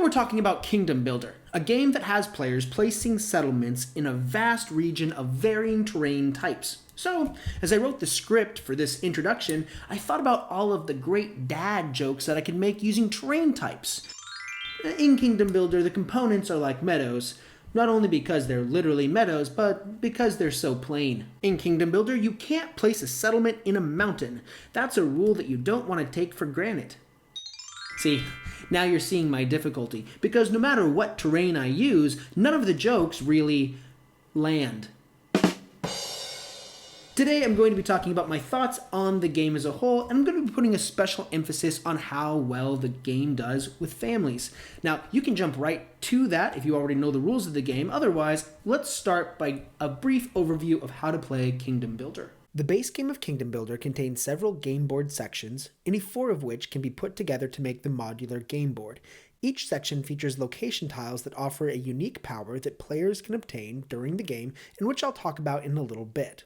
we're talking about Kingdom Builder, a game that has players placing settlements in a vast region of varying terrain types. So, as I wrote the script for this introduction, I thought about all of the great dad jokes that I could make using terrain types. In Kingdom Builder, the components are like meadows, not only because they're literally meadows, but because they're so plain. In Kingdom Builder, you can't place a settlement in a mountain. That's a rule that you don't want to take for granted. See, now you're seeing my difficulty, because no matter what terrain I use, none of the jokes really land. Today I'm going to be talking about my thoughts on the game as a whole, and I'm going to be putting a special emphasis on how well the game does with families. Now, you can jump right to that if you already know the rules of the game. Otherwise, let's start by a brief overview of how to play Kingdom Builder. The base game of Kingdom Builder contains several game board sections, any 4 of which can be put together to make the modular game board. Each section features location tiles that offer a unique power that players can obtain during the game, and which I'll talk about in a little bit.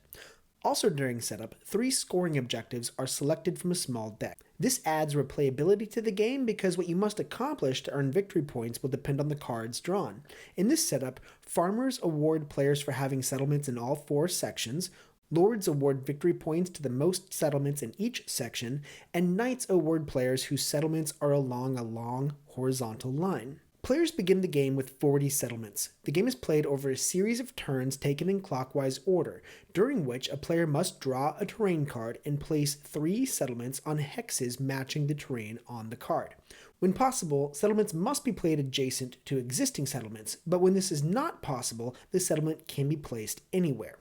Also during setup, 3 scoring objectives are selected from a small deck. This adds replayability to the game because what you must accomplish to earn victory points will depend on the cards drawn. In this setup, farmers award players for having settlements in all 4 sections, lords award victory points to the most settlements in each section, and knights award players whose settlements are along a long horizontal line. Players begin the game with 40 settlements. The game is played over a series of turns taken in clockwise order, during which a player must draw a terrain card and place 3 settlements on hexes matching the terrain on the card. When possible, settlements must be played adjacent to existing settlements, but when this is not possible, the settlement can be placed anywhere.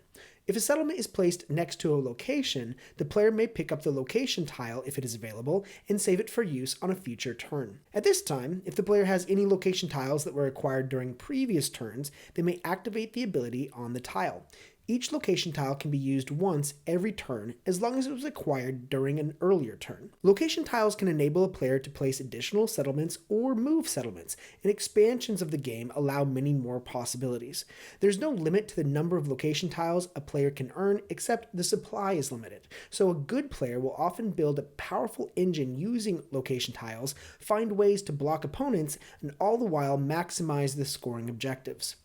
If a settlement is placed next to a location, the player may pick up the location tile if it is available and save it for use on a future turn. At this time, if the player has any location tiles that were acquired during previous turns, they may activate the ability on the tile. Each location tile can be used once every turn as long as it was acquired during an earlier turn. Location tiles can enable a player to place additional settlements or move settlements, and expansions of the game allow many more possibilities. There's no limit to the number of location tiles a player can earn, except the supply is limited. So a good player will often build a powerful engine using location tiles, find ways to block opponents, and all the while maximize the scoring objectives.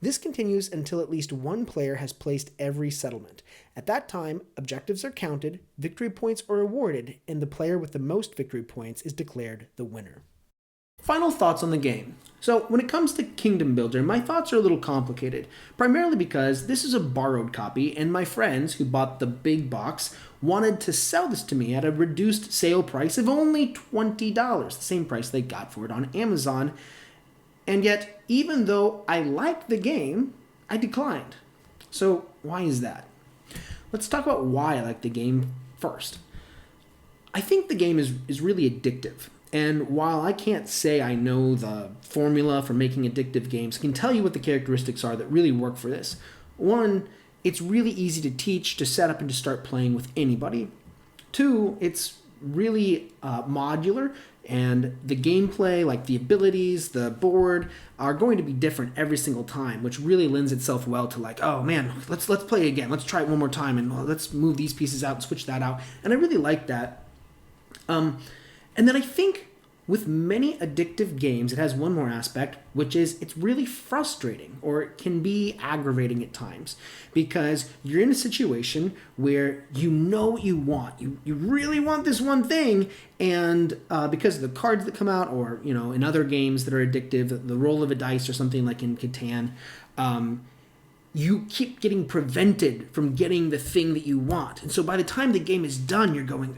This continues until at least one player has placed every settlement. At that time, objectives are counted, victory points are awarded, and the player with the most victory points is declared the winner. Final thoughts on the game. So when it comes to Kingdom Builder, my thoughts are a little complicated, primarily because this is a borrowed copy, and my friends who bought the big box wanted to sell this to me at a reduced sale price of only $20, the same price they got for it on Amazon. And yet, even though I liked the game, I declined. So why is that? Let's talk about why I like the game first. I think the game is really addictive. And while I can't say I know the formula for making addictive games, I can tell you what the characteristics are that really work for this. 1, it's really easy to teach, to set up, and to start playing with anybody. 2, it's really modular, and the gameplay, like the abilities, the board, are going to be different every single time, which really lends itself well to like, oh man, let's play again, let's try it one more time, and let's move these pieces out and switch that out. And I really like that. And then I think with many addictive games, it has one more aspect, which is it's really frustrating, or it can be aggravating at times, because you're in a situation where you know what you want. You really want this one thing, and because of the cards that come out, or in other games that are addictive, the roll of a dice or something like in Catan, you keep getting prevented from getting the thing that you want. And so by the time the game is done, you're going,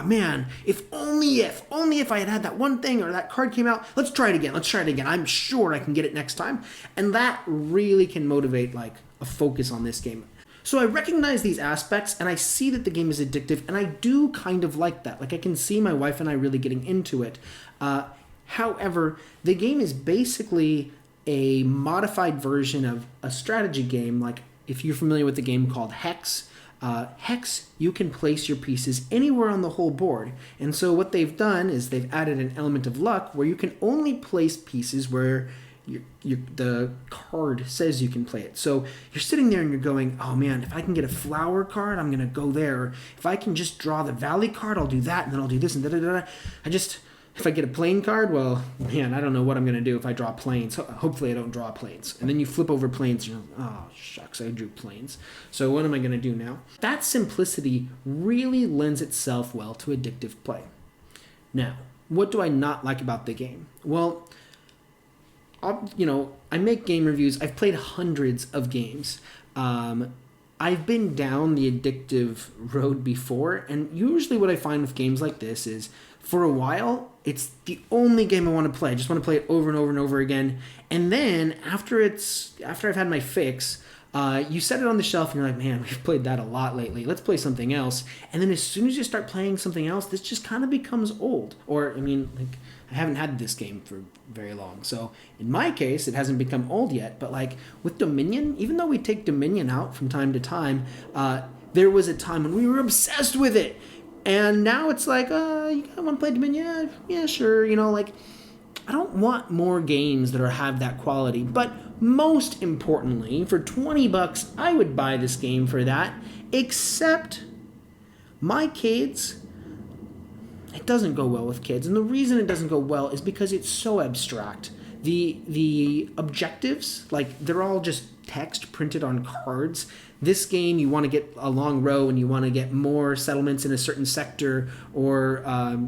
man, if I had that one thing or that card came out, let's try it again. I'm sure I can get it next time. And that really can motivate like a focus on this game. So I recognize these aspects, and I see that the game is addictive, and I do kind of like that. Like, I can see my wife and I really getting into it. However, the game is basically a modified version of a strategy game. Like, if you're familiar with the game called Hex, you can place your pieces anywhere on the whole board. And so what they've done is they've added an element of luck where you can only place pieces where the card says you can play it. So you're sitting there and you're going, oh man, if I can get a flower card, I'm going to go there. If I can just draw the valley card, I'll do that, and then I'll do this, and da-da-da-da. If I get a plane card, well, man, I don't know what I'm going to do if I draw planes. Hopefully I don't draw planes. And then you flip over planes, and you're like, oh, shucks, I drew planes. So what am I going to do now? That simplicity really lends itself well to addictive play. Now, what do I not like about the game? Well, I make game reviews. I've played hundreds of games. I've been down the addictive road before, and usually what I find with games like this is, for a while, it's the only game I want to play. I just want to play it over and over and over again. And then after I've had my fix, you set it on the shelf and you're like, man, we've played that a lot lately. Let's play something else. And then as soon as you start playing something else, this just kind of becomes old. Or, I haven't had this game for very long. So in my case, it hasn't become old yet. But like with Dominion, even though we take Dominion out from time to time, there was a time when we were obsessed with it. And now it's like, you want to play Dominion? Yeah, sure. I don't want more games that have that quality. But most importantly, for $20, I would buy this game for that. Except my kids, it doesn't go well with kids. And the reason it doesn't go well is because it's so abstract. The objectives, they're all just text printed on cards. This game, you want to get a long row and you want to get more settlements in a certain sector, or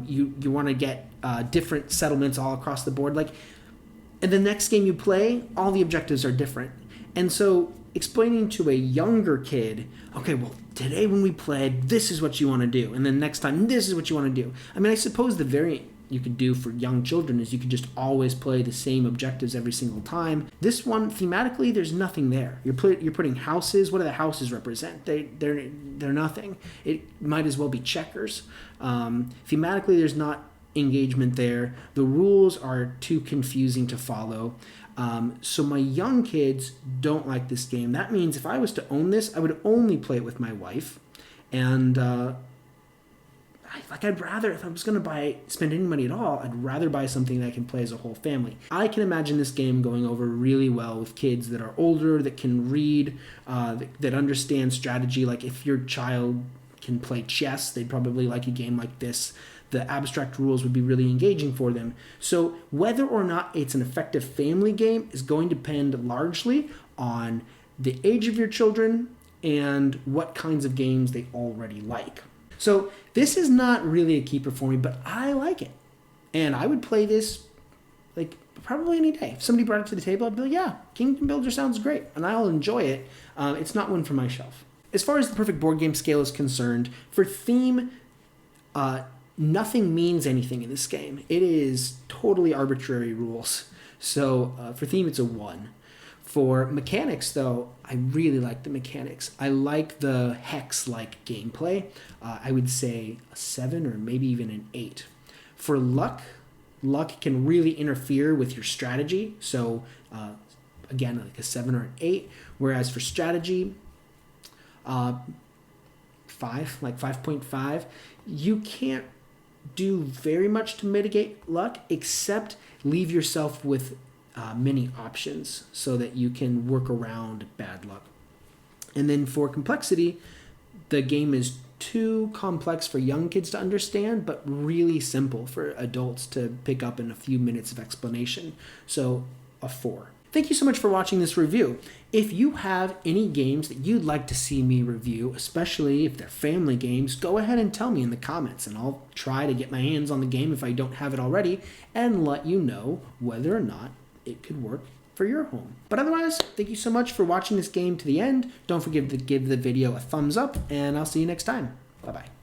you want to get different settlements all across the board. And the next game you play, all the objectives are different. And so explaining to a younger kid, okay, well, today when we played, this is what you want to do. And then next time, this is what you want to do. I suppose the variant you could do for young children is you could just always play the same objectives every single time. This one, thematically, there's nothing there. You're putting houses. What do the houses represent? They're nothing. It might as well be checkers. Thematically, there's not engagement there. The rules are too confusing to follow. So my young kids don't like this game. That means if I was to own this, I would only play it with my wife. And I'd rather, if I was going to spend any money at all, I'd rather buy something that I can play as a whole family. I can imagine this game going over really well with kids that are older, that can read, that understand strategy. Like if your child can play chess, they'd probably like a game like this. The abstract rules would be really engaging for them. So whether or not it's an effective family game is going to depend largely on the age of your children and what kinds of games they already like. So this is not really a keeper for me, but I like it. And I would play this probably any day. If somebody brought it to the table, I'd be like, yeah, Kingdom Builder sounds great. And I'll enjoy it. It's not one for my shelf. As far as the perfect board game scale is concerned, for theme, nothing means anything in this game. It is totally arbitrary rules. So for theme, it's a 1. For mechanics, though, I really like the mechanics. I like the hex-like gameplay. I would say a 7 or maybe even an 8. For luck can really interfere with your strategy. So again, like a 7 or an 8. Whereas for strategy, 5, like 5.5, you can't do very much to mitigate luck, except leave yourself with many options so that you can work around bad luck. And then for complexity, the game is too complex for young kids to understand, but really simple for adults to pick up in a few minutes of explanation. So a 4. Thank you so much for watching this review. If you have any games that you'd like to see me review, especially if they're family games, go ahead and tell me in the comments, and I'll try to get my hands on the game if I don't have it already, and let you know whether or not it could work for your home. But otherwise, thank you so much for watching this game to the end. Don't forget to give the video a thumbs up, and I'll see you next time. Bye-bye.